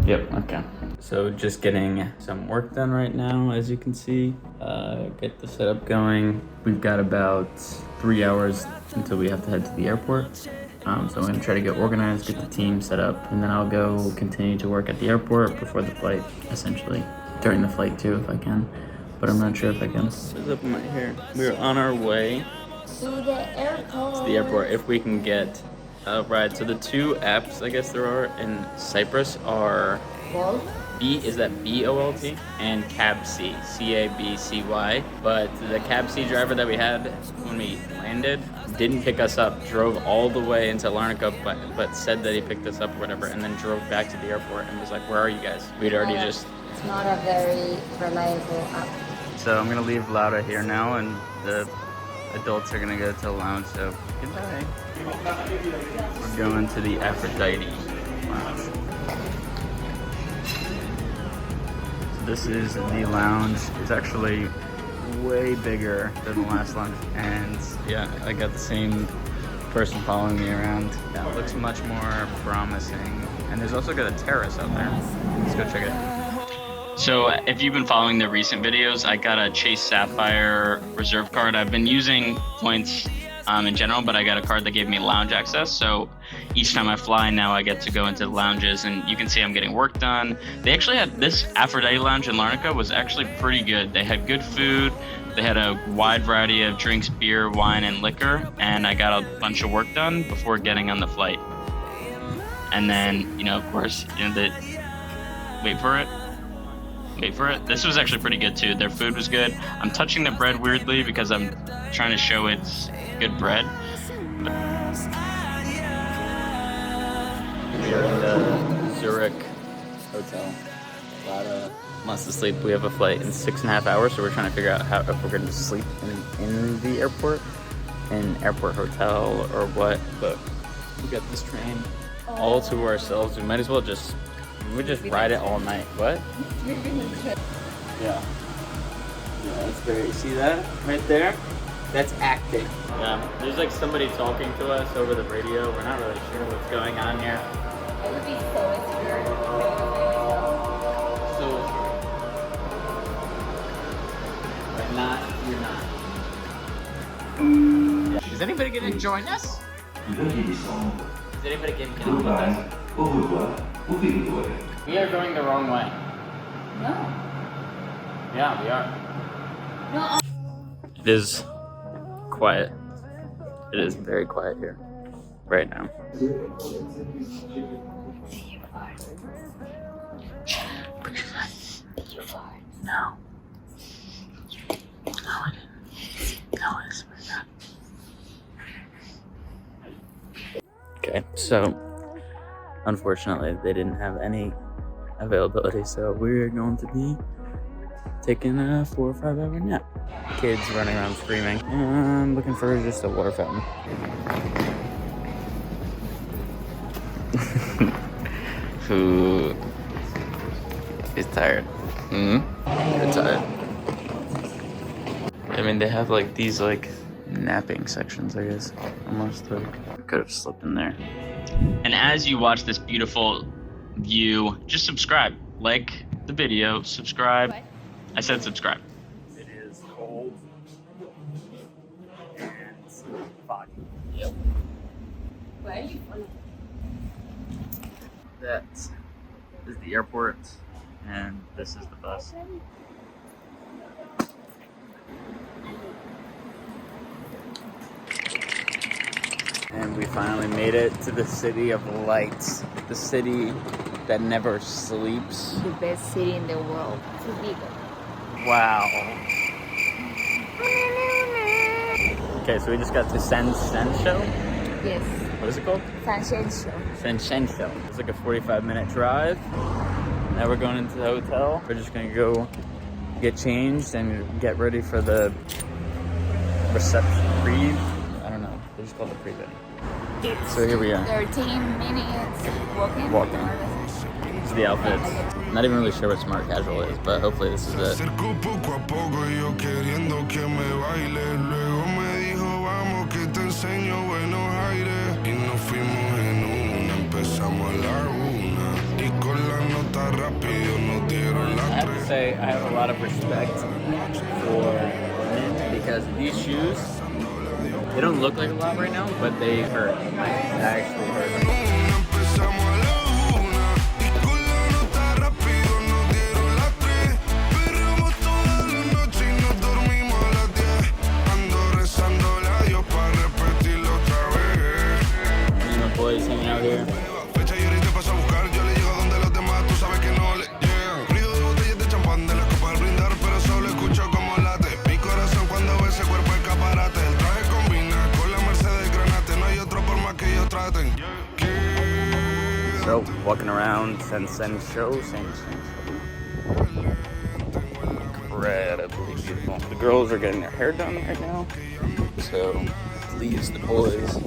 Yep, okay. So just getting some work done right now, as you can see. Get the setup going. We've got about 3 hours until we have to head to the airport. So I'm gonna try to get organized, get the team set up, and then I'll go continue to work at the airport before the flight, essentially. During the flight too, if I can. But I'm not sure if I can. What's up in my hair? We're on our way to the airport. To the airport, if we can get a ride. So the two apps, I guess there are in Cyprus are Bolt? is that B-O-L-T? And Cabcy, C-A-B-C-Y. But the Cabcy driver that we had when we landed didn't pick us up, drove all the way into Larnaca, but said that he picked us up or whatever, and then drove back to the airport and was like, where are you guys? We'd already just... It's not a very reliable app. So I'm gonna leave Laura here now, and the adults are gonna go to the lounge, so goodbye. We're going to the Aphrodite lounge. So this is the lounge. It's actually way bigger than the last lounge, and yeah, I got the same person following me around. Yeah, it looks much more promising. And there's also got a terrace out there. Let's go check it. So if you've been following the recent videos, I got a Chase Sapphire reserve card. I've been using points in general, but I got a card that gave me lounge access. So each time I fly now, I get to go into the lounges, and you can see I'm getting work done. They actually had this Aphrodite lounge in Larnaca was actually pretty good. They had good food. They had a wide variety of drinks, beer, wine, and liquor. And I got a bunch of work done before getting on the flight. And then, of course, wait for it. This was actually pretty good too. Their food was good. I'm touching the bread weirdly because I'm trying to show it's good bread. But we are in the Zurich hotel. Lara wants to sleep. We have a flight in 6.5 hours, so we're trying to figure out if we're going to sleep in the airport, in airport hotel or what. But we got this train all to ourselves. We might as well just ride it all night. What? Yeah, that's great. You see that right there? That's acting. Yeah, there's like somebody talking to us over the radio. We're not really sure what's going on here. It would be so weird. So but you're not. Yeah. Is anybody gonna join us? Is anybody gonna get with us? We are going the wrong way. No. Yeah, we are. No. It is quiet. It is very quiet here right now. No. No, I didn't. No, I swear to God. Okay, so unfortunately they didn't have any availability, so we're going to be taking a 4 or 5 hour nap. Kids running around screaming. I'm looking for just a water fountain. Who is tired? You're tired. I mean, they have like these like napping sections, I guess. Almost like I could have slipped in there. And as you watch this beautiful view, just subscribe. Like the video, subscribe. What? I said subscribe. It is cold and foggy. Yep. Where are you from? That is the airport, and this is the bus. And we finally made it to the city of lights, the city that never sleeps. The best city in the world. To Vigo. Wow. Okay, so we just got to San Show. Yes. What is it called? San Show. It's like a 45-minute drive. Now we're going into the hotel. We're just gonna go get changed and get ready for the reception. I don't know. They just call it the pre-bed. So here we are. 13 minutes walking. It's the outfits. Not even really sure what smart casual is, but hopefully this is it. I have to say, I have a lot of respect for women because these shoes, they don't look like a lot right now, but they hurt. Like, they actually hurt. Boys hanging out here. So, walking around Sen Show. Incredibly beautiful. The girls are getting their hair done right now. So, leaves the boys.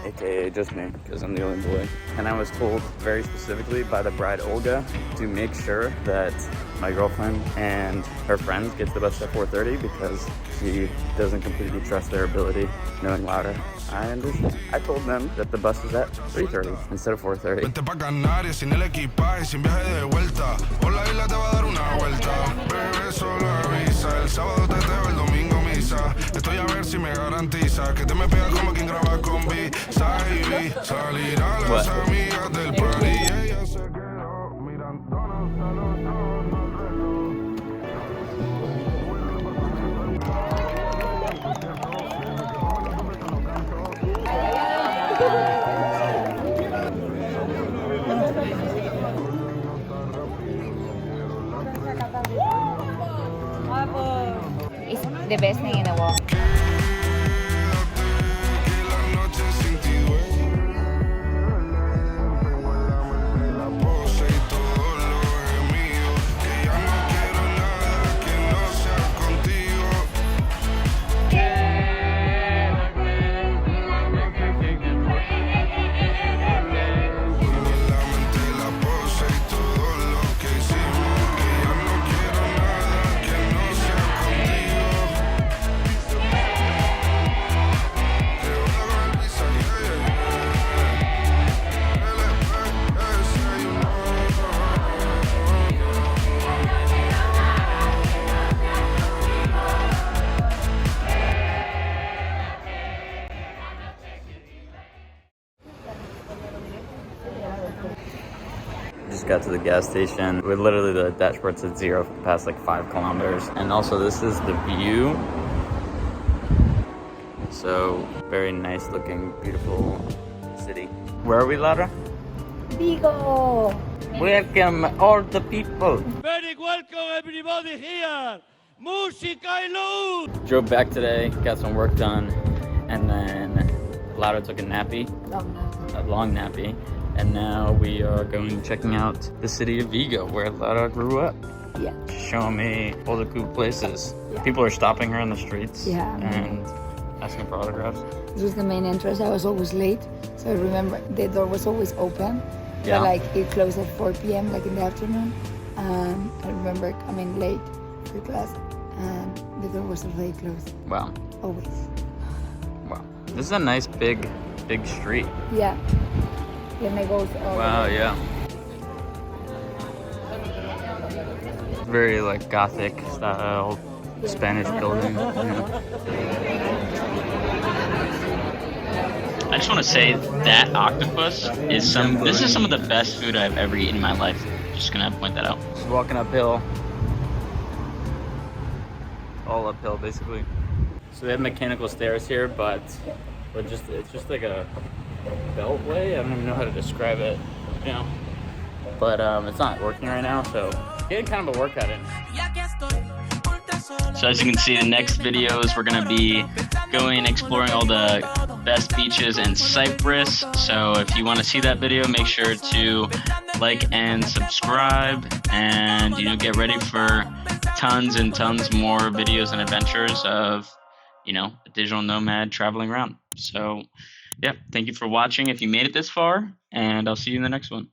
AKA just me, because I'm the only boy. And I was told very specifically by the bride Olga to make sure that my girlfriend and her friends get to the bus at 4:30 because she doesn't completely trust their ability knowing Laura. I understand. I told them that the bus is at 3:30 instead of 4:30. Vente pa' Canarias sin el equipaje, sin viaje de vuelta. Por la isla te va a dar una vuelta. Bebé, solo avisa. El sábado teteo, el domingo misa. Estoy a ver si me garantiza que te me pegas como quien graba con Visa y vi salir a las amigas del party. Y ella se quedó mirándonos a los dos. It's the best thing in the world. Just got to the gas station. We're literally, the dashboard said 0 for the past like 5 kilometers. And also this is the view. So very nice looking, beautiful city. Where are we, Lara? Vigo! Welcome all the people. Very welcome everybody here. Música y luz. Drove back today, got some work done, and then Lara took a nappy, a long nappy, and now we are going checking out the city of Vigo, where Lara grew up. Yeah. Showing me all the cool places. Yeah. People are stopping her on the streets Yeah. and asking for autographs. This was the main entrance. I was always late, so I remember the door was always open. Yeah. But like it closed at 4 p.m. like in the afternoon. And I remember coming late for class, and the door was already closed. Wow. Always. Wow. This is a nice big street. Yeah. Then it goes all Wow, yeah. Very like Gothic style Spanish building. Yeah. I just want to say that octopus is this is some of the best food I've ever eaten in my life. Just gonna point that out. Just walking uphill. All uphill basically. So they have mechanical stairs here, but it's just like a beltway. I don't even know how to describe it, you know. But it's not working right now, so getting kind of a workout in. So as you can see, the next videos we're gonna be going exploring all the best beaches in Cyprus. So if you want to see that video, make sure to like and subscribe, and get ready for tons and tons more videos and adventures of a digital nomad traveling around. So yeah, thank you for watching if you made it this far, and I'll see you in the next one.